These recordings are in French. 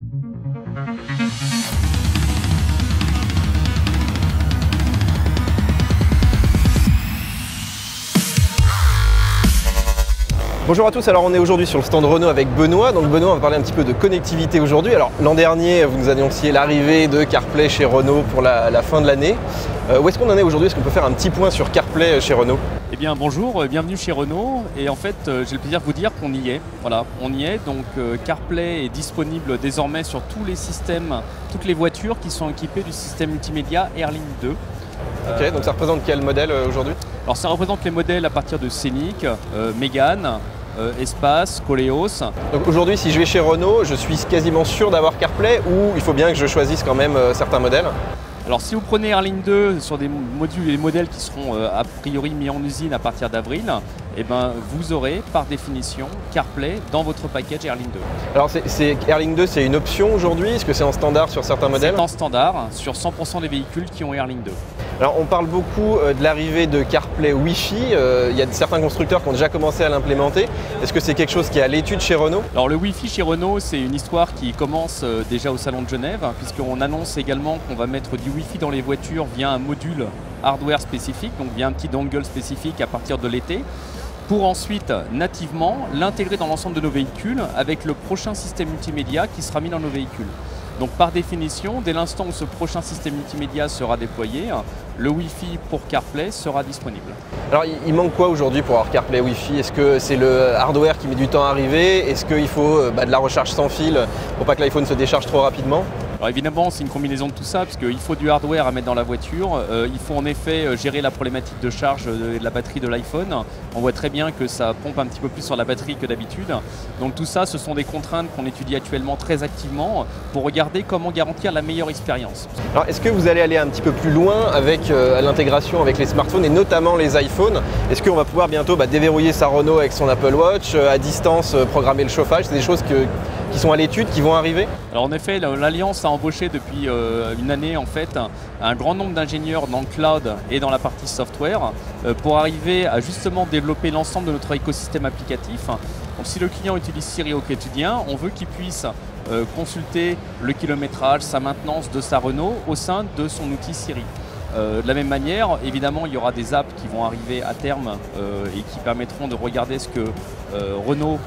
Bonjour à tous, alors on est aujourd'hui sur le stand Renault avec Benoît. Donc Benoît, on va parler un petit peu de connectivité aujourd'hui. Alors l'an dernier, vous nous annonciez l'arrivée de CarPlay chez Renault pour la fin de l'année. Où est-ce qu'on en est aujourd'hui? Est-ce qu'on peut faire un petit point sur CarPlay chez Renault? Eh bien bonjour, bienvenue chez Renault. Et en fait, j'ai le plaisir de vous dire qu'on y est. Voilà, on y est. Donc CarPlay est disponible désormais sur tous les systèmes, toutes les voitures qui sont équipées du système multimédia Airlink 2. Ok, donc ça représente quel modèle aujourd'hui? Alors ça représente les modèles à partir de Scénic, Mégane, Espace, Koleos. Donc aujourd'hui, si je vais chez Renault, je suis quasiment sûr d'avoir CarPlay ou il faut bien que je choisisse quand même certains modèles? Alors si vous prenez Airlink 2 sur des modules et modèles qui seront a priori mis en usine à partir d'avril, eh ben, vous aurez par définition CarPlay dans votre package Airlink 2. Alors Airlink 2, c'est une option aujourd'hui? Est-ce que c'est en standard sur certains modèles? C'est en standard sur 100% des véhicules qui ont Airlink 2. Alors on parle beaucoup de l'arrivée de CarPlay Wi-Fi, il y a certains constructeurs qui ont déjà commencé à l'implémenter. Est-ce que c'est quelque chose qui est à l'étude chez Renault? Alors le Wi-Fi chez Renault, c'est une histoire qui commence déjà au salon de Genève, puisqu'on annonce également qu'on va mettre du Wi-Fi dans les voitures via un module hardware spécifique, donc via un petit dongle spécifique à partir de l'été, pour ensuite nativement l'intégrer dans l'ensemble de nos véhicules avec le prochain système multimédia qui sera mis dans nos véhicules. Donc par définition, dès l'instant où ce prochain système multimédia sera déployé, le Wi-Fi pour CarPlay sera disponible. Alors il manque quoi aujourd'hui pour avoir CarPlay Wi-Fi? Est-ce que c'est le hardware qui met du temps à arriver? Est-ce qu'il faut de la recharge sans fil pour pas que l'iPhone se décharge trop rapidement? Alors évidemment, c'est une combinaison de tout ça, parce qu'il faut du hardware à mettre dans la voiture. Il faut en effet gérer la problématique de charge de la batterie de l'iPhone. On voit très bien que ça pompe un petit peu plus sur la batterie que d'habitude. Donc tout ça, ce sont des contraintes qu'on étudie actuellement très activement pour regarder comment garantir la meilleure expérience. Alors est-ce que vous allez aller un petit peu plus loin avec l'intégration avec les smartphones et notamment les iPhones? Est-ce qu'on va pouvoir bientôt déverrouiller sa Renault avec son Apple Watch, à distance programmer le chauffage? C'est des choses qui sont à l'étude, qui vont arriver? Alors en effet, l'Alliance a embauché depuis une année en fait un grand nombre d'ingénieurs dans le cloud et dans la partie software pour arriver à justement développer l'ensemble de notre écosystème applicatif. Donc si le client utilise Siri au quotidien, on veut qu'il puisse consulter le kilométrage, sa maintenance de sa Renault au sein de son outil Siri. De la même manière, évidemment, il y aura des apps qui vont arriver à terme et qui permettront de regarder ce que Renault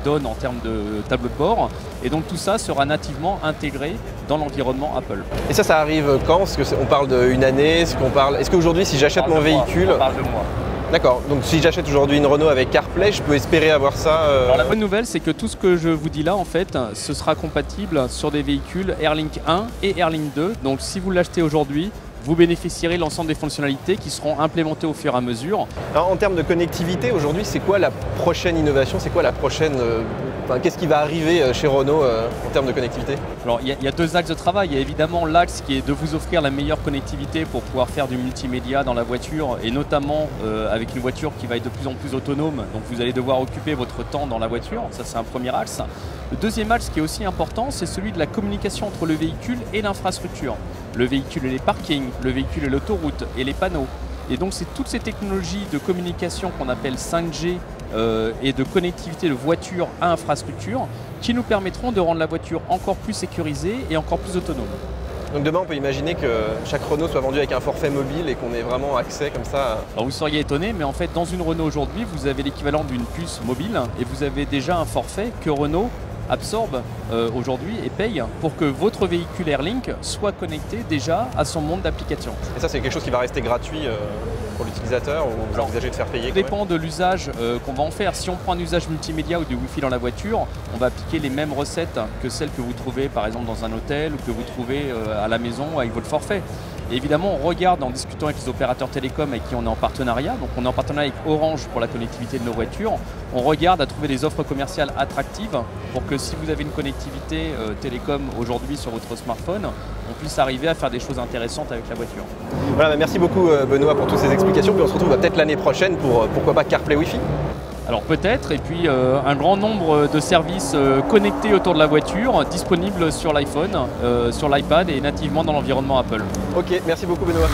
donne en termes de tableau de bord. Et donc tout ça sera nativement intégré dans l'environnement Apple. Et ça arrive quand? Est-ce qu'on parle d'une année? Est-ce qu'aujourd'hui, si j'achète mon véhicule... On parle de mois. D'accord, donc si j'achète aujourd'hui une Renault avec CarPlay, je peux espérer avoir ça Alors la bonne nouvelle, c'est que tout ce que je vous dis là, en fait, ce sera compatible sur des véhicules Airlink 1 et Airlink 2. Donc si vous l'achetez aujourd'hui, vous bénéficierez de l'ensemble des fonctionnalités qui seront implémentées au fur et à mesure. Alors, en termes de connectivité, aujourd'hui, c'est quoi la prochaine innovation? C'est quoi la prochaine... qu'est-ce qui va arriver chez Renault en termes de connectivité? Alors, il y a deux axes de travail. Il y a évidemment l'axe qui est de vous offrir la meilleure connectivité pour pouvoir faire du multimédia dans la voiture et notamment avec une voiture qui va être de plus en plus autonome. Donc, vous allez devoir occuper votre temps dans la voiture. Ça, c'est un premier axe. Le deuxième axe qui est aussi important, c'est celui de la communication entre le véhicule et l'infrastructure. Le véhicule et les parkings, le véhicule et l'autoroute et les panneaux. Et donc c'est toutes ces technologies de communication qu'on appelle 5G et de connectivité de voiture à infrastructure qui nous permettront de rendre la voiture encore plus sécurisée et encore plus autonome. Donc demain on peut imaginer que chaque Renault soit vendu avec un forfait mobile et qu'on ait vraiment accès comme ça Alors vous seriez étonné, mais en fait dans une Renault aujourd'hui vous avez l'équivalent d'une puce mobile et vous avez déjà un forfait que Renault absorbe aujourd'hui et paye pour que votre véhicule Airlink soit connecté déjà à son monde d'applications. Et ça c'est quelque chose qui va rester gratuit pour l'utilisateur ou vous envisagez de faire payer? Ça dépend de l'usage qu'on va en faire. Si on prend un usage multimédia ou du Wi-Fi dans la voiture, on va appliquer les mêmes recettes que celles que vous trouvez par exemple dans un hôtel ou que vous trouvez à la maison avec votre forfait. Et évidemment, on regarde en discutant avec les opérateurs télécoms avec qui on est en partenariat. Donc on est en partenariat avec Orange pour la connectivité de nos voitures. On regarde à trouver des offres commerciales attractives pour que si vous avez une connectivité télécom aujourd'hui sur votre smartphone, on puisse arriver à faire des choses intéressantes avec la voiture. Voilà, merci beaucoup Benoît pour toutes ces explications. Puis on se retrouve peut-être l'année prochaine pour pourquoi pas CarPlay Wi-Fi. Alors peut-être, et puis un grand nombre de services connectés autour de la voiture, disponibles sur l'iPhone, sur l'iPad et nativement dans l'environnement Apple. Ok, merci beaucoup Benoît.